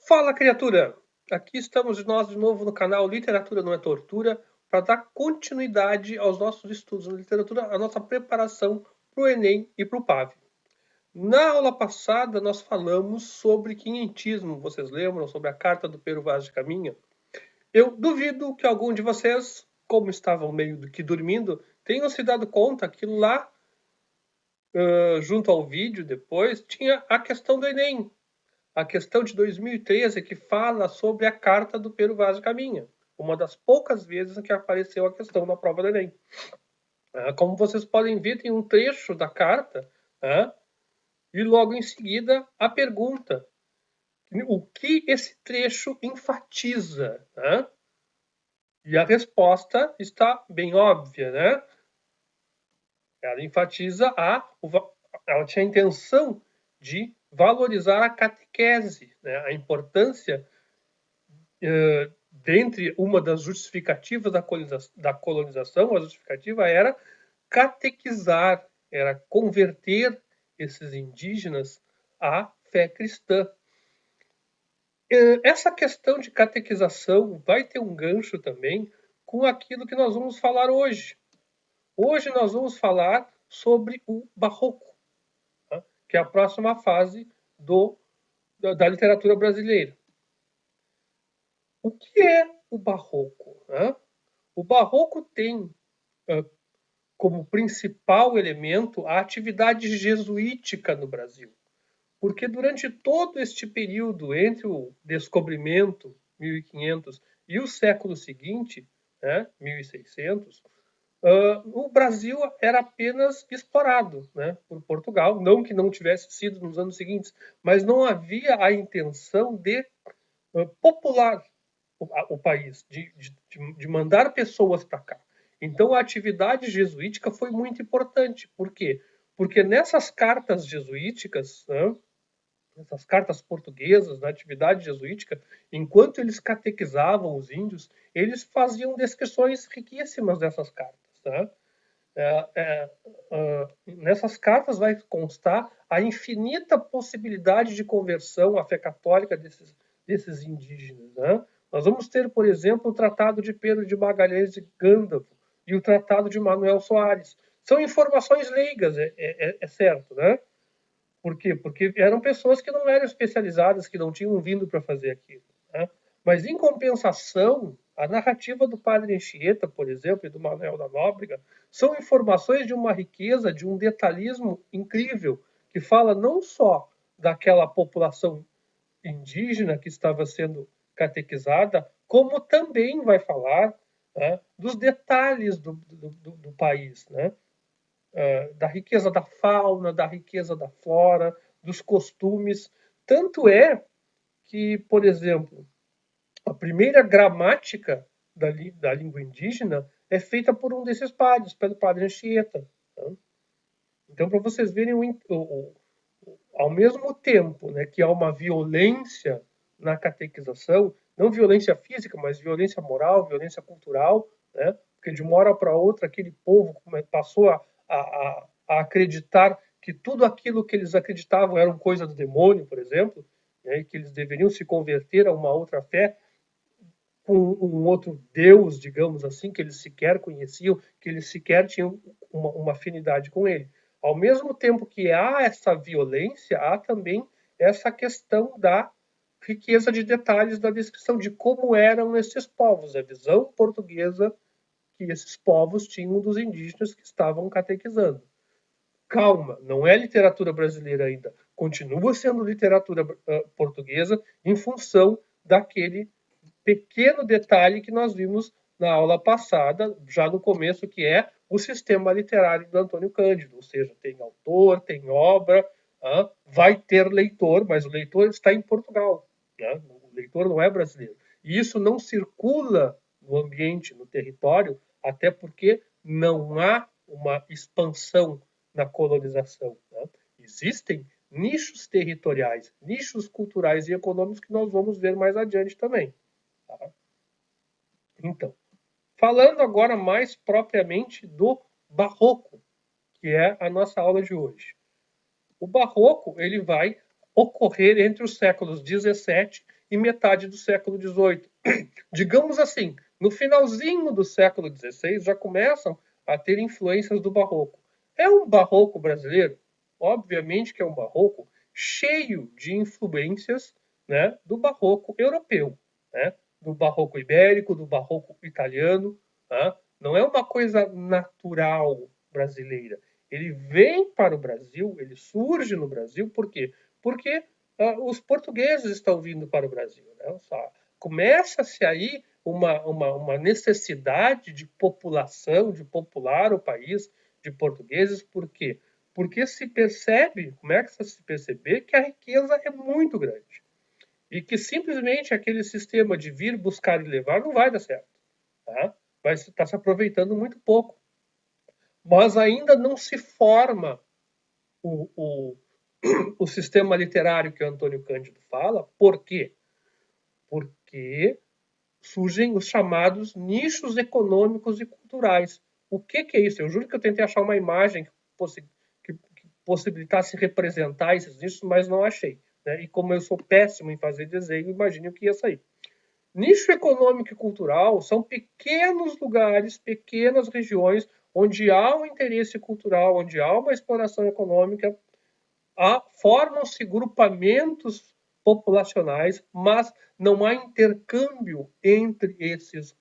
Fala, criatura! Aqui estamos nós de novo no canal Literatura Não é Tortura para dar continuidade aos nossos estudos na literatura, a nossa preparação para o Enem e para o PAV. Na aula passada, nós falamos sobre quinhentismo, vocês lembram? Sobre a carta do Pero Vaz de Caminha. Eu duvido que algum de vocês, como estavam meio do que dormindo, tenham se dado conta que lá, junto ao vídeo depois, tinha a questão do Enem. A questão de 2013 que fala sobre a carta do Pero Vaz de Caminha. Uma das poucas vezes em que apareceu a questão na prova do Enem. Como vocês podem ver, tem um trecho da carta e logo em seguida a pergunta. O que esse trecho enfatiza? E a resposta está bem óbvia, né? Ela enfatiza ela tinha a intenção de valorizar a catequese, né? A importância dentre uma das justificativas da colonização, a justificativa era catequizar, era converter esses indígenas à fé cristã. Essa questão de catequização vai ter um gancho também com aquilo que nós vamos falar hoje. Hoje nós vamos falar sobre o barroco, que é a próxima fase da literatura brasileira. O que é o barroco? O barroco tem como principal elemento a atividade jesuítica no Brasil. Porque durante todo este período, entre o descobrimento, 1500, e o século seguinte, 1600, o Brasil era apenas explorado por Portugal. Não que não tivesse sido nos anos seguintes, mas não havia a intenção de popular o país, de mandar pessoas para cá. Então, a atividade jesuítica foi muito importante. Por quê? Porque nessas cartas jesuíticas, essas cartas portuguesas, na atividade jesuítica, enquanto eles catequizavam os índios, eles faziam descrições riquíssimas dessas cartas. Nessas cartas vai constar a infinita possibilidade de conversão à fé católica desses indígenas. Nós vamos ter, por exemplo, o Tratado de Pedro de Magalhães de Gândavo e o Tratado de Manuel Soares. São informações leigas, é certo, né? Por quê? Porque eram pessoas que não eram especializadas, que não tinham vindo para fazer aquilo. Mas, em compensação, a narrativa do Padre Anchieta, por exemplo, e do Manuel da Nóbrega, são informações de uma riqueza, de um detalhismo incrível, que fala não só daquela população indígena que estava sendo catequizada, como também vai falar dos detalhes do país, da riqueza da fauna, da riqueza da flora, dos costumes. Tanto é que, por exemplo, a primeira gramática da língua indígena é feita por um desses padres, pelo Padre Anchieta. Então, para vocês verem, ao mesmo tempo que há uma violência na catequização, não violência física, mas violência moral, violência cultural, porque de uma hora para outra aquele povo passou a acreditar que tudo aquilo que eles acreditavam era coisa do demônio, por exemplo, e que eles deveriam se converter a uma outra fé, com um outro Deus, digamos assim, que eles sequer conheciam, que eles sequer tinham uma afinidade com ele. Ao mesmo tempo que há essa violência, há também essa questão da riqueza de detalhes da descrição de como eram esses povos, a visão portuguesa que esses povos tinham dos indígenas que estavam catequizando. Calma, não é literatura brasileira ainda, continua sendo literatura portuguesa em função daquele pequeno detalhe que nós vimos na aula passada, já no começo, que é o sistema literário do Antônio Cândido, ou seja, tem autor, tem obra, vai ter leitor, mas o leitor está em Portugal, o leitor não é brasileiro. E isso não circula no ambiente, no território, até porque não há uma expansão na colonização. Existem nichos territoriais, nichos culturais e econômicos que nós vamos ver mais adiante também. Então, falando agora mais propriamente do barroco, que é a nossa aula de hoje. O barroco ele vai ocorrer entre os séculos 17 e metade do século XVIII. Digamos assim, no finalzinho do século XVI já começam a ter influências do barroco. É um barroco brasileiro? Obviamente que é um barroco cheio de influências, né, do barroco europeu, né, do barroco ibérico, do barroco italiano. Tá? Não é uma coisa natural brasileira. Ele vem para o Brasil, ele surge no Brasil, por quê? Porque os portugueses estão vindo para o Brasil. Né? Começa-se aí uma necessidade de população, de popular o país de portugueses, por quê? Porque se percebe, começa a se perceber que a riqueza é muito grande. E que simplesmente aquele sistema de vir, buscar e levar não vai dar certo. Tá? Vai estar se aproveitando muito pouco. Mas ainda não se forma o sistema literário que o Antônio Cândido fala. Por quê? Porque surgem os chamados nichos econômicos e culturais. O que é isso? Eu juro que eu tentei achar uma imagem que possibilitasse representar esses nichos, mas não achei. Né? E como eu sou péssimo em fazer desenho, imagine o que ia sair. Nicho econômico e cultural são pequenos lugares, pequenas regiões onde há um interesse cultural, onde há uma exploração econômica, formam-se grupamentos populacionais, mas não há intercâmbio entre esses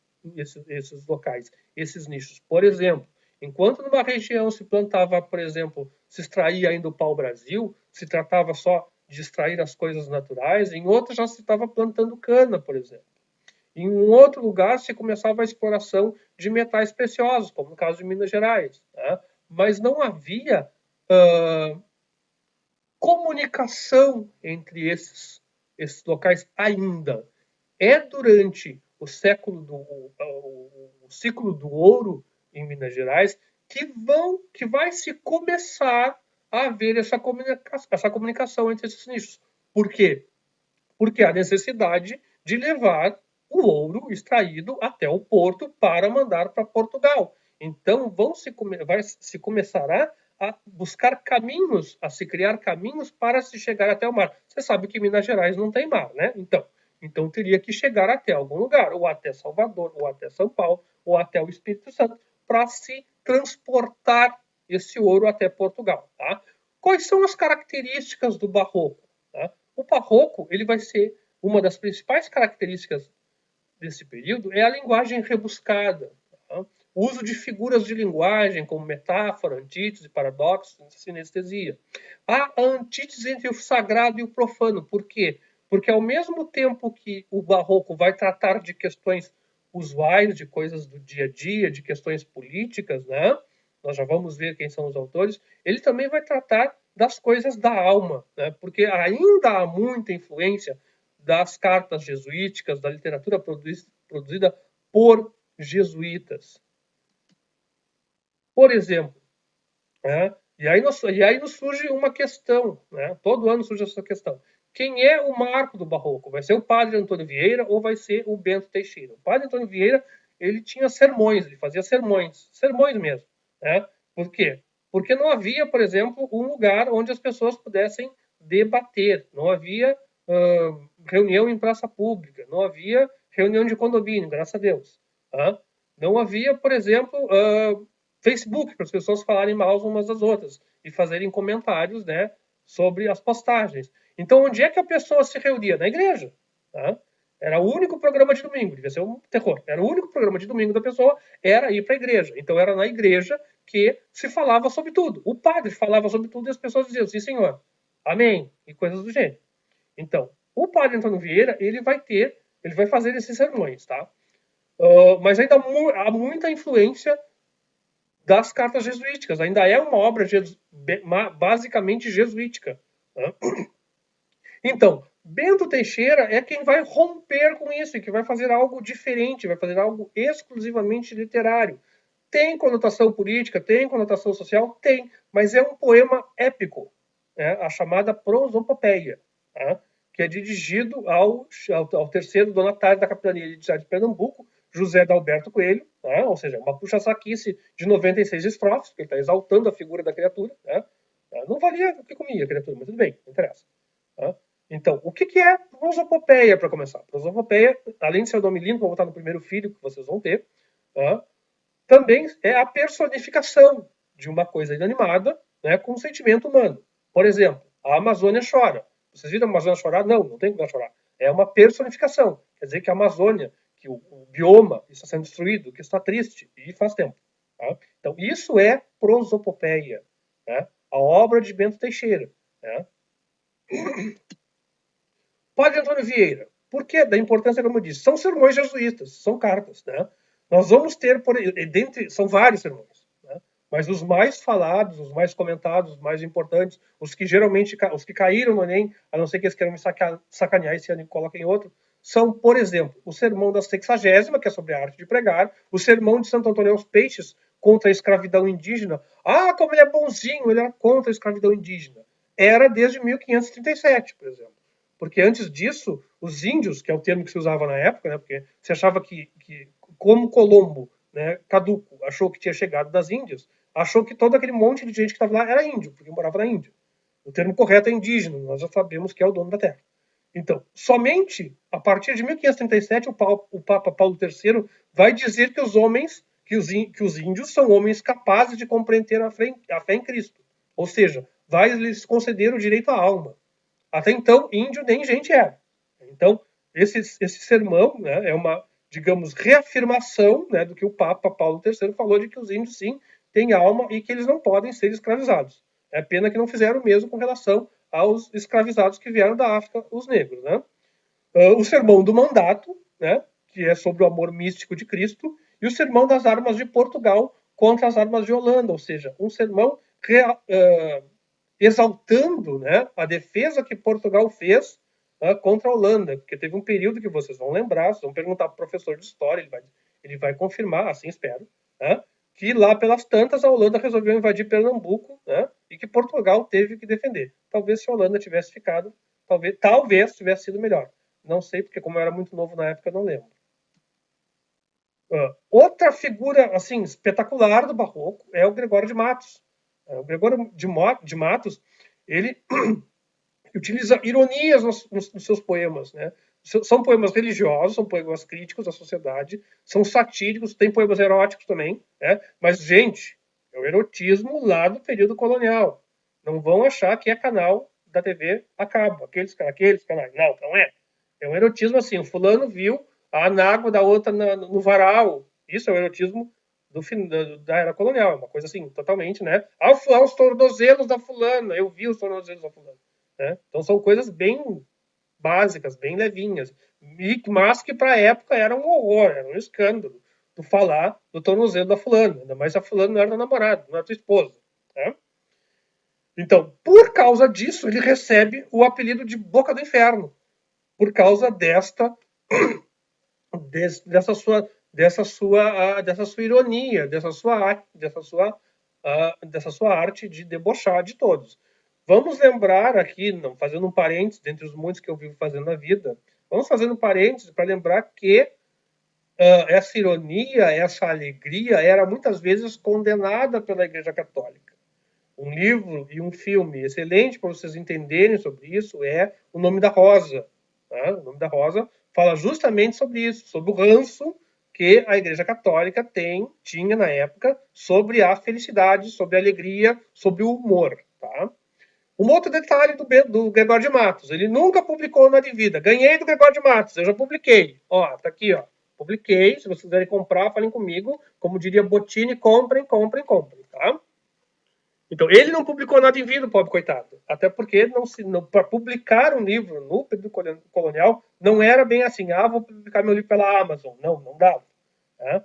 locais, esses nichos. Por exemplo, enquanto numa região se plantava, por exemplo, se extraía ainda o pau-brasil, se tratava só de extrair as coisas naturais, em outra já se estava plantando cana, por exemplo. Em um outro lugar se começava a exploração de metais preciosos, como no caso de Minas Gerais. Né? Mas não havia comunicação entre esses locais ainda. É durante o ciclo do ouro em Minas Gerais que vai se começar a haver essa comunicação entre esses nichos. Por quê? Porque há necessidade de levar o ouro extraído até o porto para mandar para Portugal. Então vai se começará a buscar caminhos, a se criar caminhos para se chegar até o mar. Você sabe que Minas Gerais não tem mar, né? Então teria que chegar até algum lugar, ou até Salvador, ou até São Paulo, ou até o Espírito Santo, para se transportar esse ouro até Portugal. Tá? Quais são as características do barroco? Tá? O barroco ele vai ser uma das principais características desse período é a linguagem rebuscada. Tá? O uso de figuras de linguagem, como metáfora, antítese, paradoxo, sinestesia. Há a antítese entre o sagrado e o profano. Por quê? Porque ao mesmo tempo que o barroco vai tratar de questões usuais, de coisas do dia a dia, de questões políticas, né? Nós já vamos ver quem são os autores, ele também vai tratar das coisas da alma, né? Porque ainda há muita influência das cartas jesuíticas, da literatura produzida por jesuítas. Por exemplo, né? E aí nos surge uma questão, né? Todo ano surge essa questão. Quem é o marco do barroco? Vai ser o padre Antônio Vieira ou vai ser o Bento Teixeira? O padre Antônio Vieira, ele tinha sermões, ele fazia sermões mesmo. Né? Por quê? Porque não havia, por exemplo, um lugar onde as pessoas pudessem debater. Não havia reunião em praça pública, não havia reunião de condomínio, graças a Deus. Tá? Não havia, por exemplo, Facebook, para as pessoas falarem mal umas das outras e fazerem comentários, né, sobre as postagens. Então, onde é que a pessoa se reunia? Na igreja. Tá? Era o único programa de domingo, devia ser um terror. Era o único programa de domingo da pessoa, era ir para a igreja. Então, era na igreja que se falava sobre tudo. O padre falava sobre tudo e as pessoas diziam, sim, senhor, amém, e coisas do gênero. Então, o padre Antônio Vieira, ele vai fazer esses sermões, tá? Mas ainda há muita influência das cartas jesuíticas. Ainda é uma obra basicamente jesuítica. Né? Então, Bento Teixeira é quem vai romper com isso e que vai fazer algo diferente, vai fazer algo exclusivamente literário. Tem conotação política, tem conotação social? Tem, mas é um poema épico, né? A chamada prosopopeia, tá? Que é dirigido ao terceiro donatário da capitania de Pernambuco, José Dalberto Coelho, né? Ou seja, uma puxa-saquice de 96 estrofes, que ele está exaltando a figura da criatura. Né? Não valia o que comia a criatura, mas tudo bem, não interessa. Tá? Então, o que é prosopopeia, para começar? Prosopopeia, além de ser o nome lindo, vou botar no primeiro filho que vocês vão ter, tá? Também é a personificação de uma coisa inanimada, né, com um sentimento humano. Por exemplo, a Amazônia chora. Vocês viram a Amazônia chorar? Não, não tem como ela chorar. É uma personificação. Quer dizer que a Amazônia, que o bioma está sendo destruído, que está triste, e faz tempo. Tá? Então, isso é prosopopeia, né? A obra de Bento Teixeira. Né? Padre Antônio Vieira. Por que da importância, como eu disse? São sermões jesuítas, são cartas. Né? Nós vamos ter, dentre, são vários sermões, né? Mas os mais falados, os mais comentados, os mais importantes, os que geralmente, os que caíram no Enem, a não ser que eles queiram me sacanear esse ano e coloquem outro, são, por exemplo, o Sermão da Sexagésima, que é sobre a arte de pregar, o Sermão de Santo Antônio aos Peixes, contra a escravidão indígena. Ah, como ele é bonzinho, ele era contra a escravidão indígena. Era desde 1537, por exemplo. Porque antes disso, os índios, que é o termo que se usava na época, né, porque se achava que como Colombo, né, caduco, achou que tinha chegado das Índias, achou que todo aquele monte de gente que estava lá era índio, porque morava na Índia. O termo correto é indígena, nós já sabemos que é o dono da terra. Então, somente a partir de 1537, o Papa Paulo III vai dizer que os homens, que os índios são homens capazes de compreender a fé em Cristo. Ou seja, vai lhes conceder o direito à alma. Até então, índio nem gente era. Então, esse sermão, né, é uma, digamos, reafirmação, né, do que o Papa Paulo III falou, de que os índios, sim, têm alma e que eles não podem ser escravizados. É pena que não fizeram o mesmo com relação aos escravizados que vieram da África, os negros. Né? O Sermão do Mandato, né, que é sobre o amor místico de Cristo, e o Sermão das Armas de Portugal contra as armas de Holanda, ou seja, um sermão exaltando, né, a defesa que Portugal fez contra a Holanda, porque teve um período que vocês vão lembrar, vocês vão perguntar para o professor de história, ele vai confirmar, assim espero, né, que lá pelas tantas a Holanda resolveu invadir Pernambuco, né, e que Portugal teve que defender. Talvez se a Holanda tivesse ficado, talvez tivesse sido melhor. Não sei, porque como eu era muito novo na época, eu não lembro. Outra figura assim espetacular do Barroco é o Gregório de Matos. O Gregório de Matos, ele utiliza ironias nos seus poemas, né? São poemas religiosos, são poemas críticos da sociedade, são satíricos, tem poemas eróticos também, né? Mas, gente, é o erotismo lá do período colonial. Não vão achar que é canal da TV a cabo, aqueles canais. Não, não é. É um erotismo assim, o fulano viu a anágua da outra no varal. Isso é o erotismo da era colonial, é uma coisa assim, totalmente, né? Os tornozelos da fulana, eu vi os tornozelos da fulana. Né? Então são coisas bem básicas, bem levinhas, mas que para a época era um horror, era um escândalo tu falar do tornozelo da fulana, ainda mais se a fulana não era tua namorada, não era tua esposa. Né? Então, por causa disso, ele recebe o apelido de Boca do Inferno, por causa dessa sua ironia, dessa sua arte de debochar de todos. Vamos lembrar aqui, não, fazendo um parênteses, dentre os muitos que eu vivo fazendo na vida, vamos fazendo um parênteses para lembrar que essa ironia, essa alegria era muitas vezes condenada pela Igreja Católica. Um livro e um filme excelente para vocês entenderem sobre isso é O Nome da Rosa. Tá? O Nome da Rosa fala justamente sobre isso, sobre o ranço que a Igreja Católica tinha na época sobre a felicidade, sobre a alegria, sobre o humor. Tá? Um outro detalhe do Gregório de Matos, ele nunca publicou nada de vida. Ganhei do Gregório de Matos, eu já publiquei. Ó, tá aqui, ó. Publiquei, se vocês quiserem comprar, falem comigo. Como diria Bottini, comprem, comprem, comprem, tá? Então, ele não publicou nada em vida, o pobre coitado. Até porque para publicar um livro no período colonial não era bem assim, vou publicar meu livro pela Amazon. Não, não dava. Né?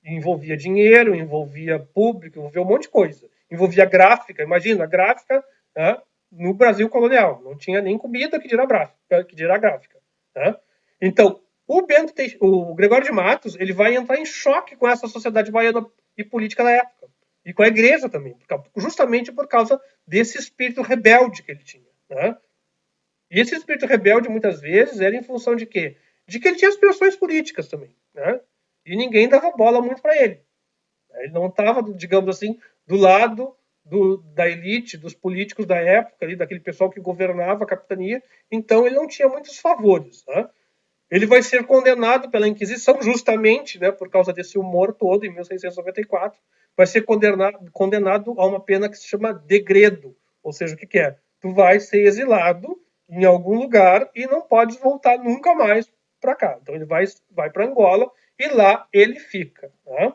Envolvia dinheiro, envolvia público, envolvia um monte de coisa. Envolvia gráfica, imagina, gráfica, né? No Brasil colonial. Não tinha nem comida que dirá gráfica. Né? Então, o Gregório de Matos, ele vai entrar em choque com essa sociedade baiana e política da época. E com a igreja também, justamente por causa desse espírito rebelde que ele tinha. Né? E esse espírito rebelde, muitas vezes, era em função de quê? De que ele tinha aspirações políticas também. Né? E ninguém dava bola muito para ele. Ele não estava, digamos assim, do lado da elite, dos políticos da época, ali, daquele pessoal que governava a capitania, então ele não tinha muitos favores. Né? Ele vai ser condenado pela Inquisição, justamente, né, por causa desse humor todo, em 1694, vai ser condenado a uma pena que se chama degredo, ou seja, o que é? Tu vai ser exilado em algum lugar e não podes voltar nunca mais para cá. Então ele vai para Angola e lá ele fica. Né?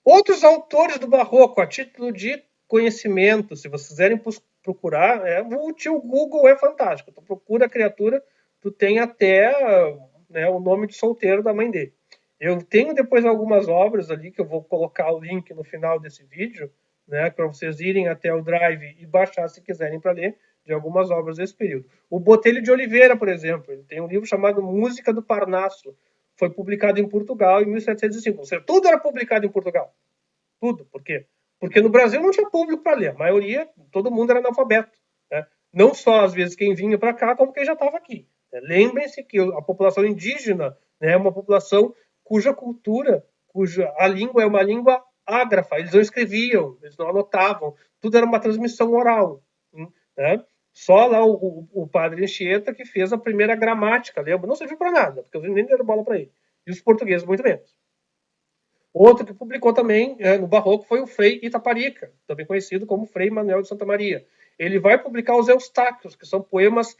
Outros autores do Barroco, a título de conhecimento, se vocês quiserem procurar, o tio Google é fantástico. Tu procura a criatura, tu tem até, né, o nome de solteiro da mãe dele. Eu tenho depois algumas obras ali, que eu vou colocar o link no final desse vídeo, né, para vocês irem até o Drive e baixar se quiserem para ler, de algumas obras desse período. O Botelho de Oliveira, por exemplo, ele tem um livro chamado Música do Parnaso, foi publicado em Portugal em 1705. Ou seja, tudo era publicado em Portugal. Tudo. Por quê? Porque no Brasil não tinha público para ler. A maioria, todo mundo era analfabeto. Né? Não só, às vezes, quem vinha para cá, como quem já estava aqui. Lembrem-se que a população indígena, né, é uma população cuja cultura, cuja a língua é uma língua ágrafa. Eles não escreviam, eles não anotavam. Tudo era uma transmissão oral. Né? Só lá o padre Anchieta que fez a primeira gramática, lembra? Não serviu para nada, porque os nem deram bola para ele. E os portugueses muito menos. Outro que publicou também no Barroco foi o Frei Itaparica, também conhecido como Frei Manuel de Santa Maria. Ele vai publicar os Eustáquios, que são poemas,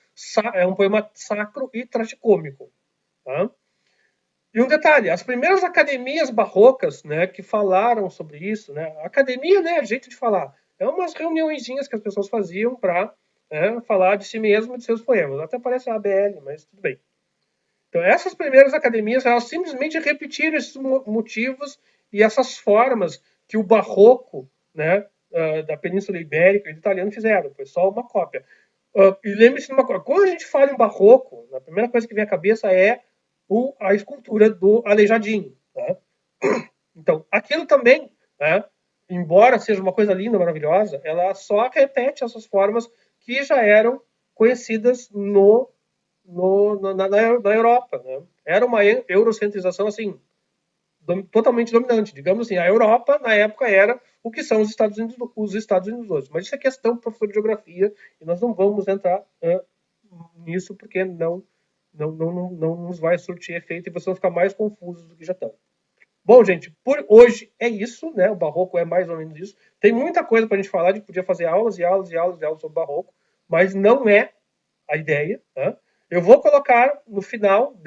um poema sacro e tragicômico. Tá? E um detalhe, as primeiras academias barrocas, né, que falaram sobre isso, né, academia, né, é jeito de falar, é umas reuniõezinhas que as pessoas faziam para falar de si mesmo e de seus poemas. Até parece a ABL, mas tudo bem. Então, essas primeiras academias, elas simplesmente repetiram esses motivos e essas formas que o barroco, né, da Península Ibérica e do italiano fizeram. Foi só uma cópia. E lembre-se de uma coisa, quando a gente fala em barroco, a primeira coisa que vem à cabeça é a escultura do Aleijadinho. Né? Então, aquilo também, né, embora seja uma coisa linda, maravilhosa, ela só repete essas formas que já eram conhecidas na Europa. Né? Era uma eurocentrização assim, totalmente dominante. Digamos assim, a Europa, na época, era o que são os Estados Unidos hoje. Mas isso é questão do professor de geografia e nós não vamos entrar nisso porque não nos vai surtir efeito e vocês vão ficar mais confusos do que já estão. Bom, gente, por hoje é isso, né? O Barroco é mais ou menos isso. Tem muita coisa para a gente falar, a gente podia fazer aulas e aulas e aulas e aulas sobre o Barroco, mas não é a ideia. Né? Eu vou colocar no final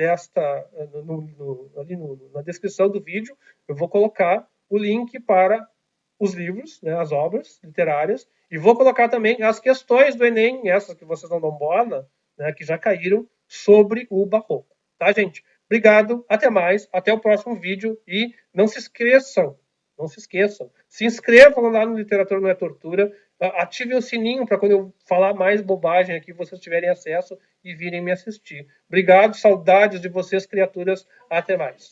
ali na descrição do vídeo, eu vou colocar o link para os livros, né, as obras literárias, e vou colocar também as questões do Enem, essas que vocês não dão bola, né, que já caíram, sobre o Barroco. Tá, gente? Obrigado, até mais, até o próximo vídeo e não se esqueçam, se inscrevam lá no Literatura Não é Tortura, ativem o sininho para quando eu falar mais bobagem aqui, vocês tiverem acesso e virem me assistir. Obrigado, saudades de vocês, criaturas, até mais.